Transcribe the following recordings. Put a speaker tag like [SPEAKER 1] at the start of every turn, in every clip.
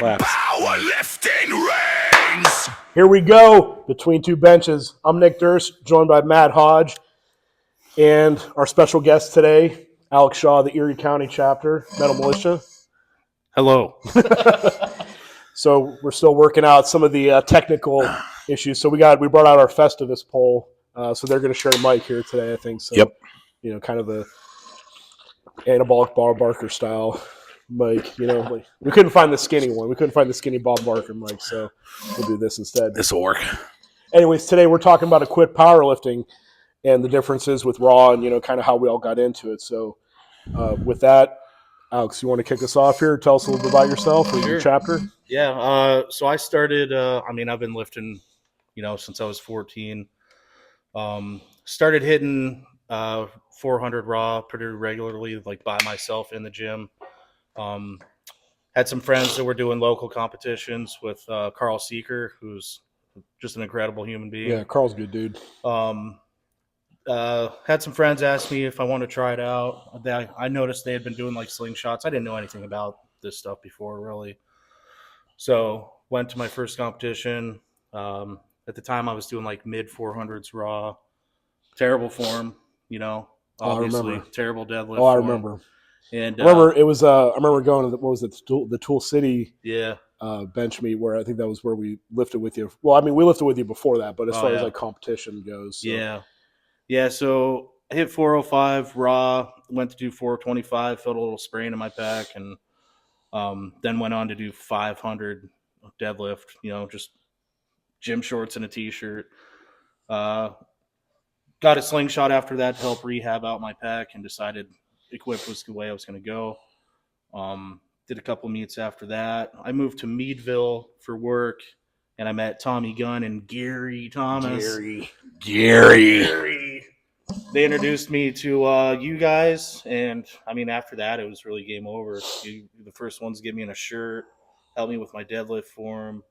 [SPEAKER 1] claps.
[SPEAKER 2] Powerlifting reigns.
[SPEAKER 3] Here we go, between two benches. I'm Nick Durst, joined by Matt Hodge, and our special guest today, Alex Shaw, the Erie County chapter, Metal Militia.
[SPEAKER 1] Hello.
[SPEAKER 3] So we're still working out some of the technical issues. So we brought out our Festivus pole. So they're going to share a mic here today, I think. So,
[SPEAKER 1] Yep.
[SPEAKER 3] You know, kind of a anabolic Bob Barker style mic. You know, like, we couldn't find the skinny one. We couldn't find the skinny Bob Barker mic, so we'll do this instead.
[SPEAKER 1] This will work.
[SPEAKER 3] Anyways, today we're talking about equipped powerlifting and the differences with Raw and, you know, kind of how we all got into it. So with that, Alex, you want to kick us off here? Tell us a little bit about yourself or your chapter.
[SPEAKER 4] Yeah. So I started, I've been lifting, since I was 14. Started hitting 400 Raw pretty regularly, like by myself in the gym. Had some friends that were doing local competitions with Carl Seeker, who's just an incredible human being.
[SPEAKER 3] Yeah, Carl's a good dude.
[SPEAKER 4] Had some friends ask me if I wanted to try it out. I noticed they had been doing like slingshots. I didn't know anything about this stuff before, really. So went to my first competition. At the time, I was doing like mid 400s Raw. Terrible form, obviously. Terrible deadlift.
[SPEAKER 3] Oh, I remember.
[SPEAKER 4] And
[SPEAKER 3] I remember it was. I remember going to the Tool City.
[SPEAKER 4] Yeah.
[SPEAKER 3] Bench meet where I think that was where we lifted with you. Well, I mean, we lifted with you before that, but as far as like competition goes, so.
[SPEAKER 4] Yeah. So I hit 405 Raw, went to do 425, felt a little sprain in my pec, and then went on to do 500 deadlift. Just gym shorts and a t-shirt. Got a slingshot after that to help rehab out my pec, and decided equipped was the way I was going to go. Did a couple meets after that. I moved to Meadville for work, and I met Tommy Gunn and Gary Thomas.
[SPEAKER 1] Gary.
[SPEAKER 4] They introduced me to you guys, and after that, it was really game over. The first ones to get me in a shirt, helped me with my deadlift form.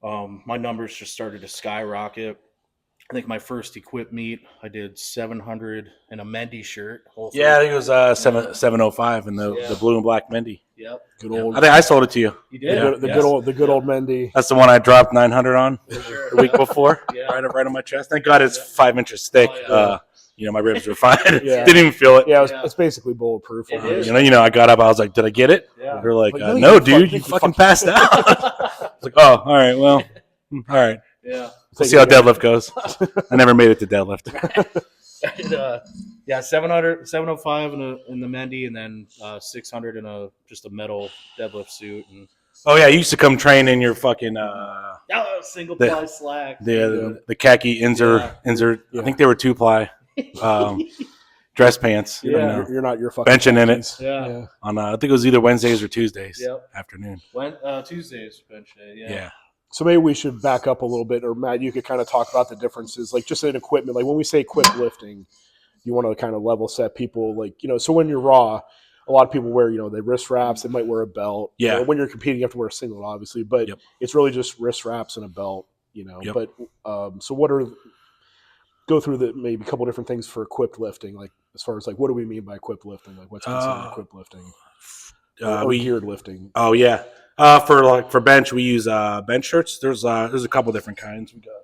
[SPEAKER 4] My numbers just started to skyrocket. I think my first equip meet, I did 700 in a Mendy shirt.
[SPEAKER 1] Yeah, I think it was 705 in the blue and black Mendy.
[SPEAKER 4] Yep.
[SPEAKER 3] Good old.
[SPEAKER 1] I think I sold it to you.
[SPEAKER 4] You did?
[SPEAKER 3] The good old Mendy.
[SPEAKER 1] That's the one I dropped 900 on
[SPEAKER 4] Sure.
[SPEAKER 1] the week before,
[SPEAKER 4] Yeah.
[SPEAKER 1] right on my chest. Thank God it's 5 inches thick.
[SPEAKER 4] Oh,
[SPEAKER 1] My ribs were fine.
[SPEAKER 3] Yeah.
[SPEAKER 1] Didn't even feel it.
[SPEAKER 3] Yeah, it's basically bulletproof.
[SPEAKER 4] It is.
[SPEAKER 1] I got up. I was like, "Did I get it?"
[SPEAKER 4] Yeah.
[SPEAKER 1] They're like,
[SPEAKER 3] Like,
[SPEAKER 1] "No,
[SPEAKER 3] you
[SPEAKER 1] dude, you fucking passed out." I was like, "Oh, all right, well, all right.
[SPEAKER 4] Yeah.
[SPEAKER 1] We'll see how deadlift goes." I never made it to deadlift.
[SPEAKER 4] And, 705 in the Mendy, and then 600 in just a metal deadlift suit. And
[SPEAKER 1] Oh yeah, you used to come train in your fucking
[SPEAKER 4] single ply slack.
[SPEAKER 1] the khaki Inzer.
[SPEAKER 3] Yeah.
[SPEAKER 1] I think they were 2-ply dress pants.
[SPEAKER 3] Yeah, you're not your fucking
[SPEAKER 1] benching in it.
[SPEAKER 3] khakis.
[SPEAKER 4] Yeah.
[SPEAKER 1] On I think it was either Wednesdays or Tuesdays
[SPEAKER 4] Yep.
[SPEAKER 1] afternoon.
[SPEAKER 4] Tuesdays bench day.
[SPEAKER 1] Yeah.
[SPEAKER 3] So maybe we should back up a little bit, or Matt, you could kind of talk about the differences, like just in equipment. Like when we say equipped lifting, you want to kind of level set people, like, so when you're Raw, a lot of people wear, they wrist wraps, they might wear a belt.
[SPEAKER 1] Yeah.
[SPEAKER 3] When you're competing, you have to wear a singlet, obviously, but it's really just wrist wraps and a belt,
[SPEAKER 1] Yep.
[SPEAKER 3] But so go through maybe a couple different things for equipped lifting, like as far as like, what do we mean by equipped lifting? Like what's considered equipped lifting? Or geared lifting?
[SPEAKER 1] Oh yeah. For bench, we use bench shirts. There's a couple different kinds. We got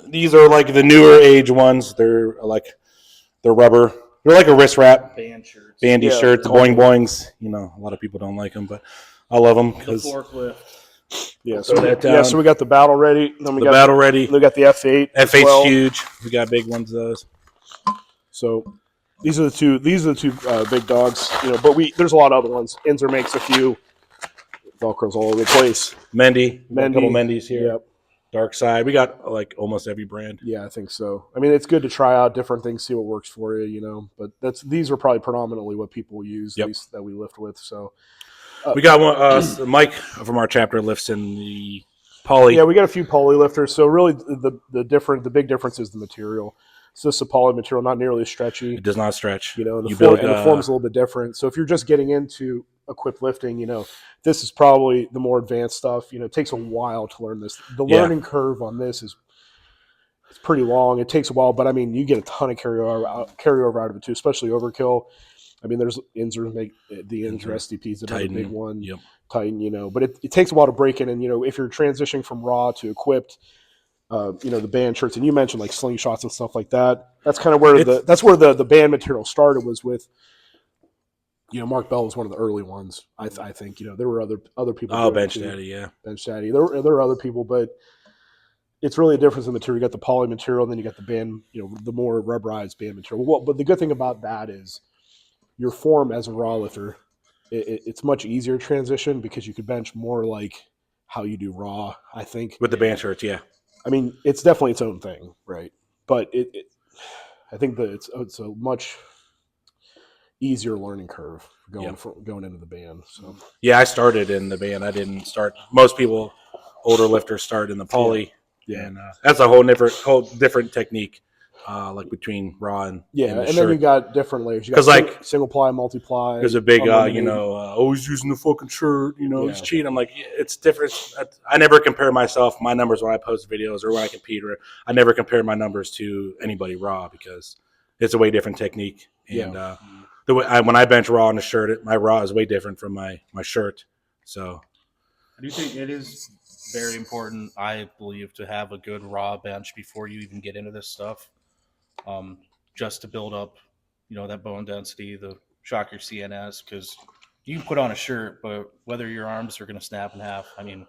[SPEAKER 1] these are like the newer age ones. They're rubber. They're like a wrist wrap.
[SPEAKER 4] Band shirts.
[SPEAKER 1] Bandy
[SPEAKER 3] Yeah,
[SPEAKER 1] shirt, the boing boings. A lot of people don't like them, but I love them
[SPEAKER 4] The
[SPEAKER 1] because
[SPEAKER 4] forklift.
[SPEAKER 3] Yeah,
[SPEAKER 1] Throw that down.
[SPEAKER 3] so we got the Battle Ready. Then we
[SPEAKER 1] the
[SPEAKER 3] got
[SPEAKER 1] battle ready.
[SPEAKER 3] We got the F8.
[SPEAKER 1] F8's
[SPEAKER 3] as well.
[SPEAKER 1] huge. We got big ones of those.
[SPEAKER 3] So these are the two big dogs. But there's a lot of other ones. Inzer makes a few. Velcro's all over the place.
[SPEAKER 1] Mendy. We got a couple
[SPEAKER 3] Mendy.
[SPEAKER 1] Mendys here.
[SPEAKER 3] Yep.
[SPEAKER 1] Dark Side. We got like almost every brand.
[SPEAKER 3] Yeah, I think so. I mean, it's good to try out different things, see what works for you. But these are probably predominantly what people use, at least that we lift with. So
[SPEAKER 1] We got one. Mike from our chapter lifts in the poly.
[SPEAKER 3] yeah, we got a few poly lifters. So really, the big difference is the material. So this is a poly material, not nearly as stretchy.
[SPEAKER 1] It does not stretch.
[SPEAKER 3] The
[SPEAKER 1] build,
[SPEAKER 3] form's a little bit different. So if you're just getting into equipped lifting, this is probably the more advanced stuff. It takes a while to learn this. The learning curve on this is pretty long. It takes a while, but I mean, you get a ton of carryover out of it too, especially overkill. I mean, there's Inzer make the Inzer
[SPEAKER 1] Inzer,
[SPEAKER 3] SDP is another
[SPEAKER 1] Titan,
[SPEAKER 3] big one.
[SPEAKER 1] yep.
[SPEAKER 3] Titan, but it takes a while to break in, and if you're transitioning from raw to equipped, the band shirts, and you mentioned like slingshots and stuff like that. That's kind of where the band material started, was with Mark Bell was one of the early ones. I think there were other people.
[SPEAKER 1] Oh, Bench Daddy, yeah,
[SPEAKER 3] Bench Daddy. There were other people, but it's really a difference in material. You got the poly material, and then you got the band, the more rubberized band material. Well, but the good thing about that is your form as a raw lifter, it's much easier to transition because you could bench more like how you do raw, I think.
[SPEAKER 1] with the band shirts, yeah.
[SPEAKER 3] I mean, it's definitely its own thing, right? But I think that it's a much easier learning curve going into the band. So
[SPEAKER 1] Yeah, I started in the band. I didn't start. Most people, older lifters, start in the poly.
[SPEAKER 3] Yeah.
[SPEAKER 1] And that's a whole different technique, like between raw and
[SPEAKER 3] yeah,
[SPEAKER 1] and the
[SPEAKER 3] and
[SPEAKER 1] shirt.
[SPEAKER 3] then you got different layers. You got
[SPEAKER 1] 'Cause, like,
[SPEAKER 3] single ply, multiply.
[SPEAKER 1] There's a big,
[SPEAKER 3] unlimited.
[SPEAKER 1] always using the fucking shirt, he's
[SPEAKER 3] Yeah.
[SPEAKER 1] cheating. I'm like, it's different. I never compare my numbers when I post videos or when I compete. Or I never compare my numbers to anybody raw because it's a way different technique. And when I bench raw on a shirt, my raw is way different from my shirt. So
[SPEAKER 4] I do think it is very important, I believe, to have a good raw bench before you even get into this stuff, just to build up, that bone density, the shock your CNS, because you can put on a shirt, but whether your arms are going to snap in half, I mean,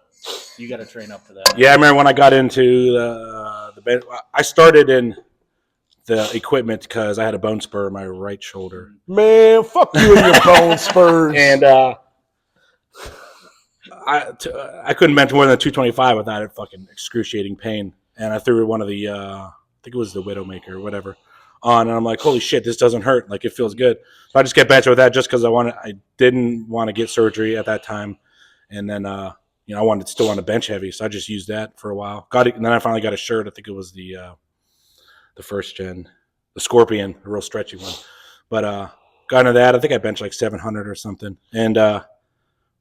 [SPEAKER 4] you got to train up to that.
[SPEAKER 1] yeah, I remember when I got into the bench, I started in the equipment because I had a bone spur in my right shoulder.
[SPEAKER 3] Man, fuck you and your bone spurs.
[SPEAKER 1] And I couldn't bench more than 225 without it fucking excruciating pain. And I threw one of the, I think it was the Widowmaker or whatever, on, and I'm like, holy shit, this doesn't hurt. Like, it feels good. So I just kept benching with that just because I didn't want to get surgery at that time. And then, I still want to bench heavy. So I just used that for a while. Got it. And then I finally got a shirt. I think it was the first gen, the Scorpion, the real stretchy one. But got into that. I think I benched like 700 or something. And,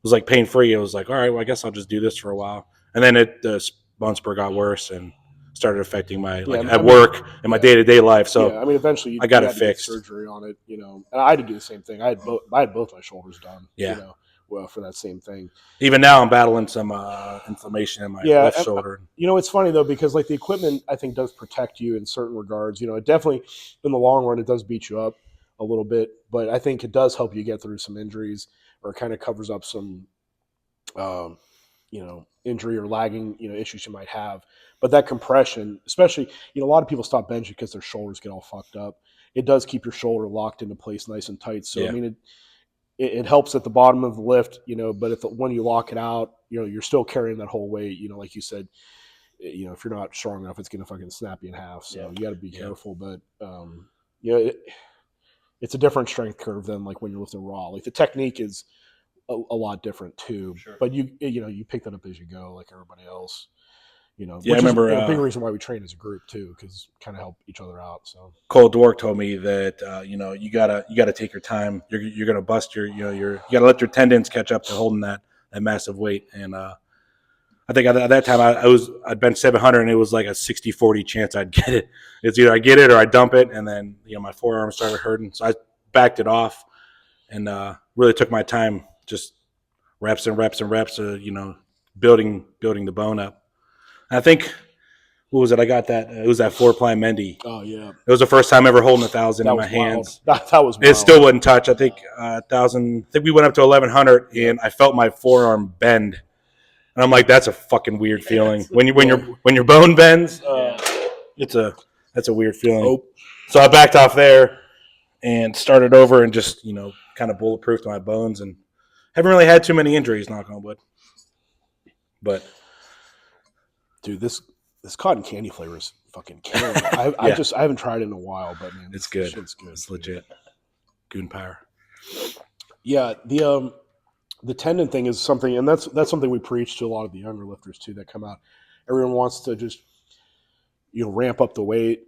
[SPEAKER 1] was like pain free. It was like, all right, well, I guess I'll just do this for a while. And then the bone spur got worse and started affecting my work and my day to day life. So
[SPEAKER 3] yeah, I mean, eventually
[SPEAKER 1] I got it
[SPEAKER 3] had to
[SPEAKER 1] fixed.
[SPEAKER 3] get surgery on it, and I had to do the same thing. I had both my shoulders done.
[SPEAKER 1] Yeah.
[SPEAKER 3] For that same thing.
[SPEAKER 1] Even now, I'm battling some inflammation in my left shoulder.
[SPEAKER 3] It's funny though, because like the equipment, I think, does protect you in certain regards. It definitely, in the long run, it does beat you up a little bit, but I think it does help you get through some injuries, or kind of covers up some, injury or lagging, issues you might have. But that compression, especially, a lot of people stop benching because their shoulders get all fucked up. It does keep your shoulder locked into place nice and tight. So,
[SPEAKER 1] Yeah.
[SPEAKER 3] I mean, it helps at the bottom of the lift, but when you lock it out, you're still carrying that whole weight, like you said, if you're not strong enough, it's going to fucking snap you in half. So you got to be careful. But, it's a different strength curve than like when you're lifting raw. Like the technique is a lot different too,
[SPEAKER 4] Sure.
[SPEAKER 3] but you pick that up as you go, like everybody else.
[SPEAKER 1] I
[SPEAKER 3] which
[SPEAKER 1] remember
[SPEAKER 3] is a big reason why we train as a group too, because kind of help each other out. So
[SPEAKER 1] Cole Dwork told me that you gotta take your time. You're gonna bust you gotta let your tendons catch up to holding that massive weight. And I think at that time I'd bench 700 and it was like a 60-40 chance I'd get it. It's either I get it or I dump it, and then my forearm started hurting, so I backed it off and really took my time, just reps and reps and reps, building the bone up. And I think, what was it? I got that. It was that 4-ply Mendy.
[SPEAKER 3] oh yeah,
[SPEAKER 1] It was the first time ever holding 1,000 in my hands.
[SPEAKER 3] That was wild.
[SPEAKER 1] It still wouldn't touch. I think 1,000. I think we went up to 1,100, and I felt my forearm bend, and I'm like, "That's a fucking weird feeling." When your bone bends, that's a weird feeling.
[SPEAKER 3] Oh.
[SPEAKER 1] So I backed off there and started over, and just kind of bulletproofed my bones, and haven't really had too many injuries, knock on wood. But
[SPEAKER 3] dude, this cotton candy flavor is fucking killing me. I haven't tried it in a while, but man,
[SPEAKER 1] it's good.
[SPEAKER 3] Shit's good.
[SPEAKER 1] It's legit. Goon power.
[SPEAKER 3] Yeah, the tendon thing is something, and that's something we preach to a lot of the younger lifters too that come out. Everyone wants to just ramp up the weight,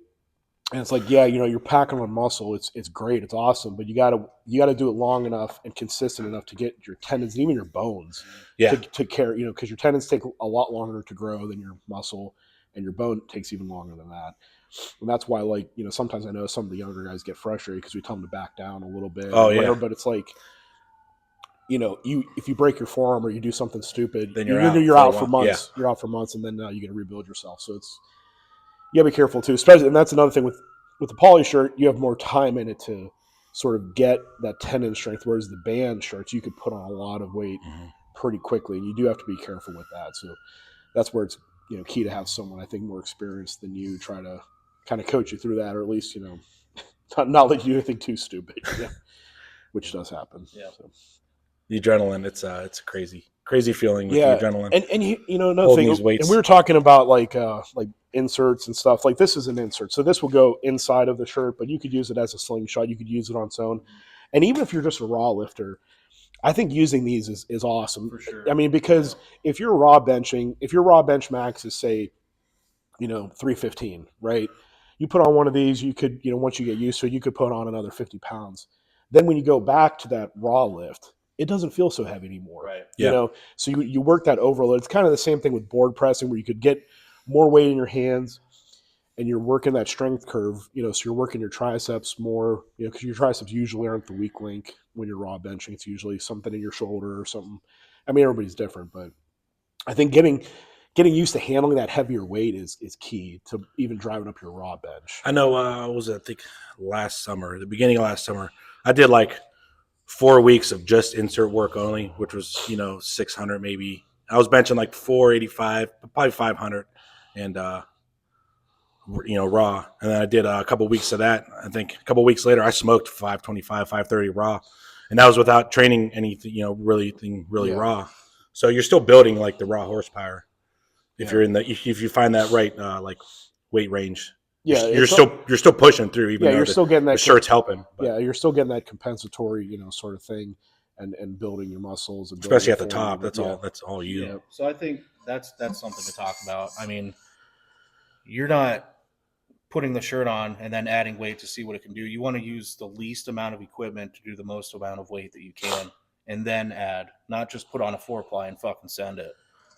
[SPEAKER 3] and it's like, you're packing on muscle. It's great, it's awesome, but you gotta do it long enough and consistent enough to get your tendons and even your bones to carry, because your tendons take a lot longer to grow than your muscle, and your bone takes even longer than that. And that's why, like, you know, sometimes I know some of the younger guys get frustrated because we tell them to back down a little bit.
[SPEAKER 1] Oh,
[SPEAKER 3] or whatever,
[SPEAKER 1] yeah.
[SPEAKER 3] but it's like, you know, if you break your forearm or you do something stupid,
[SPEAKER 1] Then you're out for a
[SPEAKER 3] for
[SPEAKER 1] while.
[SPEAKER 3] months. You're out for months, and then you got to rebuild yourself. So it's you got to be careful too. Especially, and that's another thing with the poly shirt, you have more time in it to sort of get that tendon strength. Whereas the band shirts, you could put on a lot of weight
[SPEAKER 1] Mhm.
[SPEAKER 3] pretty quickly, and you do have to be careful with that. So that's where it's, you know, key to have someone, I think, more experienced than you try to kind of coach you through that, or at least, you know, not let you do anything too stupid, yeah, which does happen.
[SPEAKER 4] Yeah.
[SPEAKER 3] So.
[SPEAKER 1] The adrenaline, it's a crazy feeling with
[SPEAKER 3] Yeah,
[SPEAKER 1] the adrenaline.
[SPEAKER 3] and you know, another
[SPEAKER 1] Holding
[SPEAKER 3] thing,
[SPEAKER 1] these weights.
[SPEAKER 3] and we were talking about like inserts and stuff. Like, this is an insert, so this will go inside of the shirt, but you could use it as a slingshot. You could use it on its own, and even if you're just a raw lifter, I think using these is awesome.
[SPEAKER 4] For sure.
[SPEAKER 3] I mean, because if your raw bench max is, say, you know, 315, right? You put on one of these, you could, you know, once you get used to it, you could put on another 50 pounds. Then when you go back to that raw lift, it doesn't feel so heavy anymore.
[SPEAKER 4] Right.
[SPEAKER 3] You
[SPEAKER 1] Yeah.
[SPEAKER 3] know, so you work that overload. It's kind of the same thing with board pressing, where you could get more weight in your hands and you're working that strength curve, you know, so you're working your triceps more, you know, because your triceps usually aren't the weak link when you're raw benching. It's usually something in your shoulder or something. I mean, everybody's different, but I think getting used to handling that heavier weight is key to even driving up your raw bench.
[SPEAKER 1] I know. What was it? I think last summer, the beginning of last summer, I did like 4 weeks of just insert work only, which was, you know, 600 maybe. I was benching like 485, probably 500, and you know, raw. And then I did a couple weeks of that. I think a couple weeks later, I smoked 525, 530 raw, and that was without training anything, you know, really
[SPEAKER 3] Yeah.
[SPEAKER 1] raw. So you're still building like the raw horsepower if
[SPEAKER 3] Yeah.
[SPEAKER 1] you're in the if you find that right like weight range.
[SPEAKER 3] Yeah,
[SPEAKER 1] you're
[SPEAKER 3] it's
[SPEAKER 1] still pushing through, even
[SPEAKER 3] yeah,
[SPEAKER 1] though
[SPEAKER 3] you're still getting
[SPEAKER 1] the
[SPEAKER 3] that
[SPEAKER 1] shirt's helping. But
[SPEAKER 3] yeah, you're still getting that compensatory, you know, sort of thing, and building your muscles, and
[SPEAKER 1] especially
[SPEAKER 3] building
[SPEAKER 1] at the
[SPEAKER 3] your form.
[SPEAKER 1] top, that's
[SPEAKER 3] Yeah.
[SPEAKER 1] all. That's all you.
[SPEAKER 3] Yeah.
[SPEAKER 4] So I think that's something to talk about. I mean, you're not putting the shirt on and then adding weight to see what it can do. You want to use the least amount of equipment to do the most amount of weight that you can, and then add, not just put on a 4-ply and fucking send it.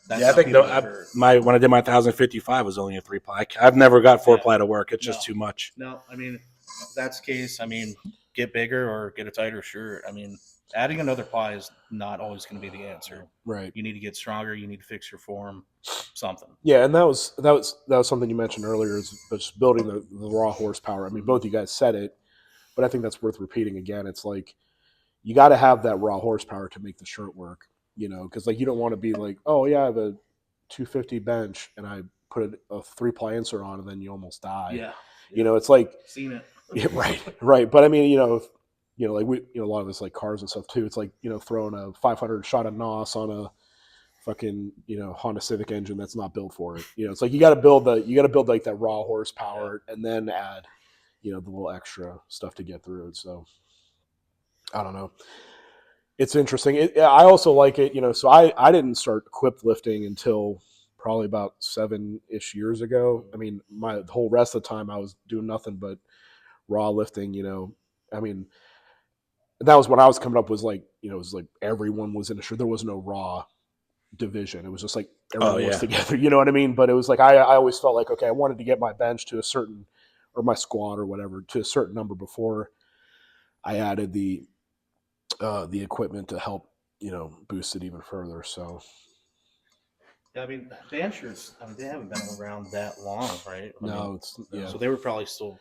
[SPEAKER 4] That's
[SPEAKER 1] Yeah, I
[SPEAKER 4] how
[SPEAKER 1] think
[SPEAKER 4] people get hurt.
[SPEAKER 1] when I did my 1055 was only a 3-ply. I've never got 4-ply to work. It's just
[SPEAKER 4] No.
[SPEAKER 1] too much.
[SPEAKER 4] No, I mean, if that's the case, I mean, get bigger or get a tighter shirt. I mean, adding another ply is not always going to be the answer.
[SPEAKER 3] Right.
[SPEAKER 4] You need to get stronger. You need to fix your form. Something.
[SPEAKER 3] Yeah, and that was something you mentioned earlier, is just building the raw horsepower. I mean, both you guys said it, but I think that's worth repeating again. It's like, you got to have that raw horsepower to make the shirt work, you know, because like, you don't want to be like, oh yeah, I have a 250 bench and I put a 3-ply insert on, and then you almost die.
[SPEAKER 4] Yeah.
[SPEAKER 3] You know, it's like,
[SPEAKER 4] Seen it.
[SPEAKER 3] yeah, right. But I mean, you know, like a lot of this, like cars and stuff too. It's like, you know, throwing a 500 shot of NOS on a fucking, you know, Honda Civic engine that's not built for it. You know, it's like you got to build like that raw horsepower, and then add, you know, the little extra stuff to get through it. So I don't know. It's interesting. I also like it, you know. So I didn't start equipped lifting until probably about 7-ish years ago. I mean, the whole rest of the time I was doing nothing but raw lifting. You know, I mean, that was when I was coming up. Was like, you know, it was like everyone was in a shirt. There was no raw division. It was just like everyone was together. You know what I mean? But it was like I always felt like, okay, I wanted to get my bench to a certain, or my squat or whatever, to a certain number before I added the equipment to help, you know, boost it even further. So
[SPEAKER 4] I mean, band shirts, I mean, they haven't been around that long, right? I
[SPEAKER 3] no,
[SPEAKER 4] mean,
[SPEAKER 3] it's yeah.
[SPEAKER 4] So they were probably still,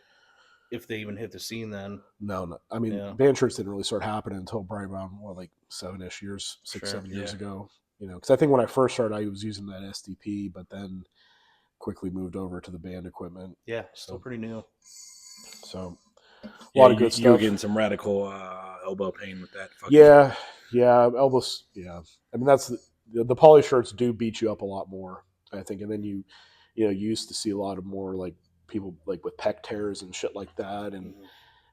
[SPEAKER 4] if they even hit the scene then.
[SPEAKER 3] No. I mean,
[SPEAKER 4] Yeah.
[SPEAKER 3] band shirts didn't really start happening until probably around like 7-ish years, 7 years ago. You know, because I think when I first started, I was using that SDP, but then quickly moved over to the band equipment.
[SPEAKER 4] Yeah, still pretty new.
[SPEAKER 3] So a
[SPEAKER 1] Yeah,
[SPEAKER 3] lot of good
[SPEAKER 1] you were
[SPEAKER 3] stuff.
[SPEAKER 1] getting some radical elbow pain with that.
[SPEAKER 3] Yeah, elbows. Yeah, I mean, that's the poly shirts do beat you up a lot more, I think. And then you used to see a lot of more like people like with pec tears and shit like that, and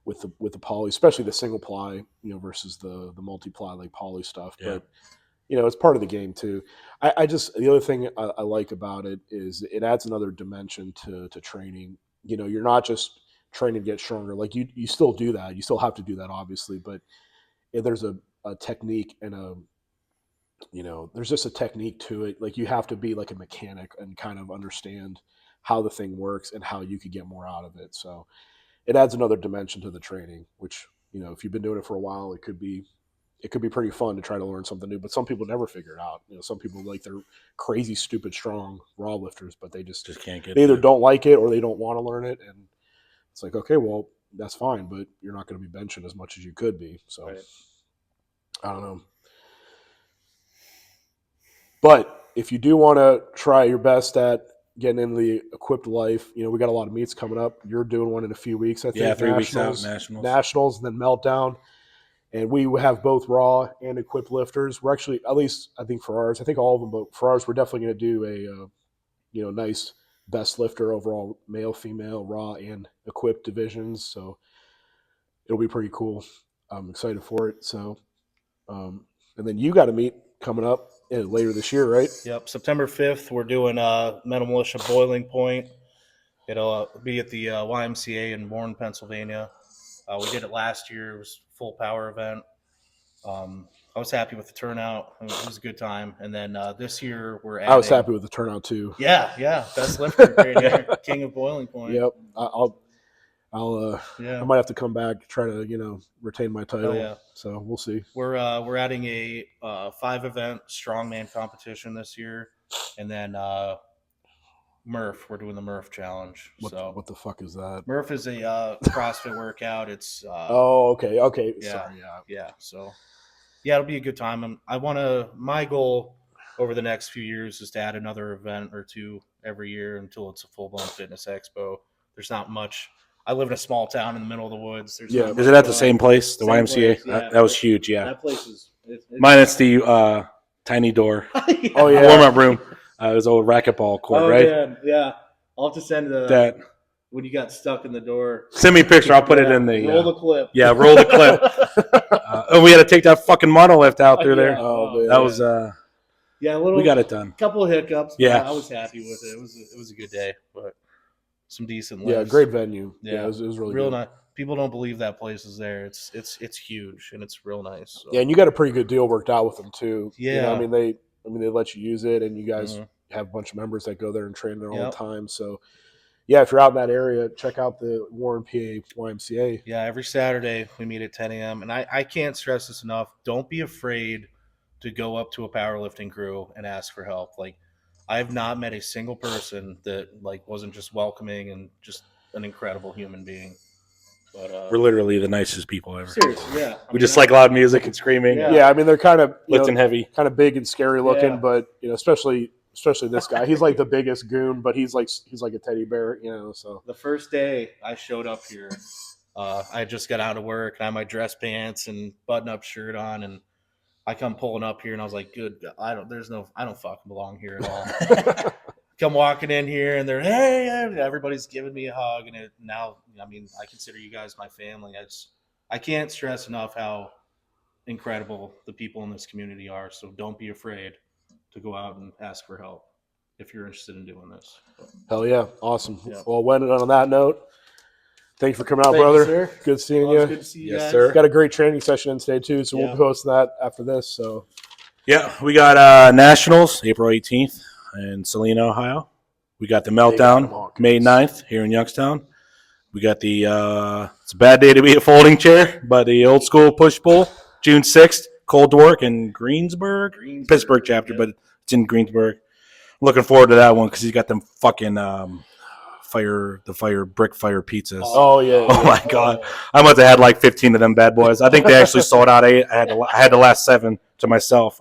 [SPEAKER 3] with the poly, especially the single ply, you know, versus the multi-ply like poly stuff.
[SPEAKER 1] Yeah.
[SPEAKER 3] But you know, it's part of the game too. I just, the other thing I like about it is it adds another dimension to training. You know, you're not just training to get stronger. Like you still do that. You still have to do that, obviously, but there's a technique and there's just a technique to it. Like, you have to be like a mechanic and kind of understand how the thing works and how you could get more out of it. So it adds another dimension to the training, which, you know, if you've been doing it for a while, it could be pretty fun to try to learn something new. But some people never figure it out. You know, some people, like, they're crazy, stupid, strong raw lifters, but they just
[SPEAKER 1] can't get
[SPEAKER 3] they either
[SPEAKER 1] it.
[SPEAKER 3] don't like it or they don't want to learn it. And it's like, okay, well, that's fine, but you're not going to be benching as much as you could be. So
[SPEAKER 4] Right.
[SPEAKER 3] I don't know. But if you do want to try your best at getting into the equipped life, you know, we got a lot of meets coming up. You're doing one in a few weeks, I think.
[SPEAKER 1] Yeah, 3 weeks out, Nationals.
[SPEAKER 3] And then Meltdown. And we have both raw and equipped lifters. We're actually, at least I think for ours, I think all of them, but for ours, we're definitely going to do a, you know, nice best lifter overall, male, female, raw, and equipped divisions. So it'll be pretty cool. I'm excited for it. So, and then you got a meet coming up later this year, right?
[SPEAKER 4] Yep, September 5th, we're doing Metal Militia Boiling Point. It'll be at the YMCA in Warren, Pennsylvania. We did it last year. It was a full power event. I was happy with the turnout. It was a good time. And then this year we're adding...
[SPEAKER 3] I was happy with the turnout too.
[SPEAKER 4] Yeah. Best lifter right here. King of Boiling Point.
[SPEAKER 3] Yep. I might have to come back to try to, you know, retain my title.
[SPEAKER 4] Oh, yeah.
[SPEAKER 3] So we'll see.
[SPEAKER 4] We're adding a 5-event strongman competition this year, and then Murph. We're doing the Murph challenge.
[SPEAKER 3] What the fuck is that?
[SPEAKER 4] Murph is a CrossFit workout. It's
[SPEAKER 3] okay.
[SPEAKER 4] Yeah.
[SPEAKER 3] Sorry,
[SPEAKER 4] yeah. So yeah, it'll be a good time. My goal over the next few years is to add another event or two every year until it's a full-blown fitness expo. There's not much. I live in a small town in the middle of the woods. There's not much
[SPEAKER 1] Is it at the
[SPEAKER 4] going
[SPEAKER 1] same
[SPEAKER 4] on.
[SPEAKER 1] place, the
[SPEAKER 4] Same
[SPEAKER 1] YMCA?
[SPEAKER 4] place, yeah.
[SPEAKER 1] That was huge, yeah.
[SPEAKER 4] That place is it's
[SPEAKER 1] Minus the tiny door,
[SPEAKER 3] Oh yeah.
[SPEAKER 1] warm-up room. It was old racquetball court,
[SPEAKER 4] Oh,
[SPEAKER 1] right?
[SPEAKER 4] man. Yeah. I'll have to send
[SPEAKER 1] That
[SPEAKER 4] when you got stuck in the door.
[SPEAKER 1] send me a picture. I'll put it in the
[SPEAKER 4] roll the clip.
[SPEAKER 1] yeah, roll the clip. And we had to take that fucking monolift out through there.
[SPEAKER 3] Oh, man.
[SPEAKER 1] That was
[SPEAKER 4] Yeah, a little.
[SPEAKER 1] we got it done.
[SPEAKER 4] Couple of hiccups. But
[SPEAKER 1] Yeah.
[SPEAKER 4] I was happy with it. It was a good day, but some decent.
[SPEAKER 3] Yeah,
[SPEAKER 4] lifts.
[SPEAKER 3] great venue.
[SPEAKER 4] Yeah.
[SPEAKER 3] It was really
[SPEAKER 4] real
[SPEAKER 3] good.
[SPEAKER 4] nice. People don't believe that place is there. It's huge and it's real nice. So.
[SPEAKER 3] Yeah, and you got a pretty good deal worked out with them too. You know,
[SPEAKER 4] Yeah.
[SPEAKER 3] I mean they let you use it, and you guys
[SPEAKER 4] Mhm.
[SPEAKER 3] have a bunch of members that go there and train there all
[SPEAKER 4] Yep.
[SPEAKER 3] the time. So yeah, if you're out in that area, check out the Warren, PA YMCA.
[SPEAKER 4] Yeah, every Saturday we meet at 10 a.m. And I can't stress this enough. Don't be afraid to go up to a powerlifting crew and ask for help. Like, I have not met a single person that like wasn't just welcoming and just an incredible human being. But
[SPEAKER 1] We're literally the nicest people ever.
[SPEAKER 4] seriously, yeah.
[SPEAKER 1] We just like loud music and screaming,
[SPEAKER 4] Yeah.
[SPEAKER 3] Yeah, I mean they're kind of
[SPEAKER 1] lifting heavy.
[SPEAKER 3] kind of big and scary looking,
[SPEAKER 4] Yeah.
[SPEAKER 3] but you know, especially this guy. He's like the biggest goon, but he's like a teddy bear, you know. So
[SPEAKER 4] The first day I showed up here, I just got out of work and I had my dress pants and button-up shirt on, and I come pulling up here and I was like, "Good, I don't fucking belong here at all." Come walking in here and they're hey, everybody's giving me a hug, and I consider you guys my family. I can't stress enough how incredible the people in this community are. So don't be afraid to go out and ask for help if you're interested in doing this.
[SPEAKER 3] hell yeah, awesome.
[SPEAKER 4] Yeah.
[SPEAKER 3] Well, when on that note, thank you for coming out,
[SPEAKER 4] Thank you,
[SPEAKER 3] brother.
[SPEAKER 4] sir.
[SPEAKER 3] Good seeing
[SPEAKER 4] Well, it's
[SPEAKER 3] you.
[SPEAKER 4] good to see you
[SPEAKER 1] Yes,
[SPEAKER 4] guys.
[SPEAKER 1] sir.
[SPEAKER 3] Got a great training session in today too, so
[SPEAKER 4] Yeah.
[SPEAKER 3] we'll post that after this. So
[SPEAKER 1] Yeah, we got Nationals April 18th in Salina, Ohio. We got the Meltdown
[SPEAKER 3] Hawkins.
[SPEAKER 1] May 9th here in Youngstown. We got the it's a bad day to be a folding chair, but the old school push pull June 6th, Cold Work in Greensburg, Pittsburgh chapter,
[SPEAKER 4] yeah.
[SPEAKER 1] but it's in Greensburg. Looking forward to that one because he's got them fucking brick fire pizzas.
[SPEAKER 3] oh yeah,
[SPEAKER 1] Oh my god! I must have had like 15 of them bad boys. I think they actually sold out 8. I had the last 7 to myself.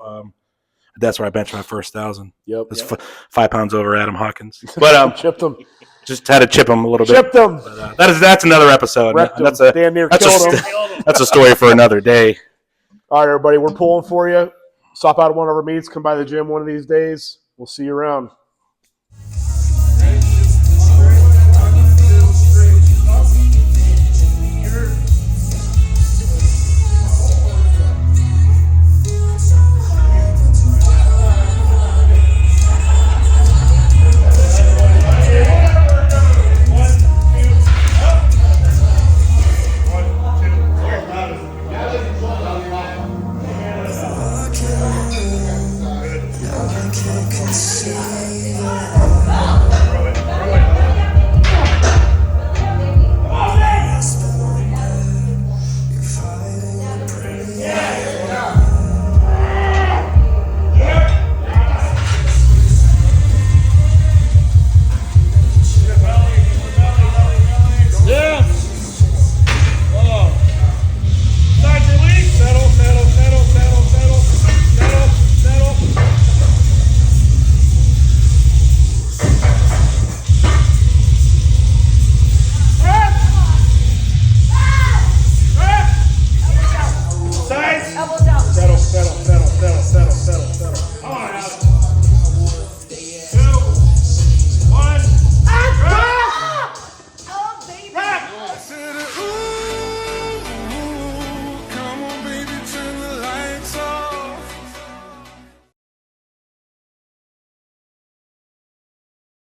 [SPEAKER 1] That's where I benched my first 1,000.
[SPEAKER 3] yep.
[SPEAKER 1] That's 5 pounds over Adam Hawkins. But
[SPEAKER 3] Chipped them.
[SPEAKER 1] just had to chip him a little bit.
[SPEAKER 3] Chipped them.
[SPEAKER 1] That's another episode.
[SPEAKER 3] Wrecked them.
[SPEAKER 1] That's a
[SPEAKER 3] Damn near
[SPEAKER 1] that's
[SPEAKER 3] killed
[SPEAKER 1] a
[SPEAKER 3] them.
[SPEAKER 1] that's a story for another day.
[SPEAKER 3] All right, everybody, we're pulling for you. Stop out at one of our meets. Come by the gym one of these days. We'll see you around.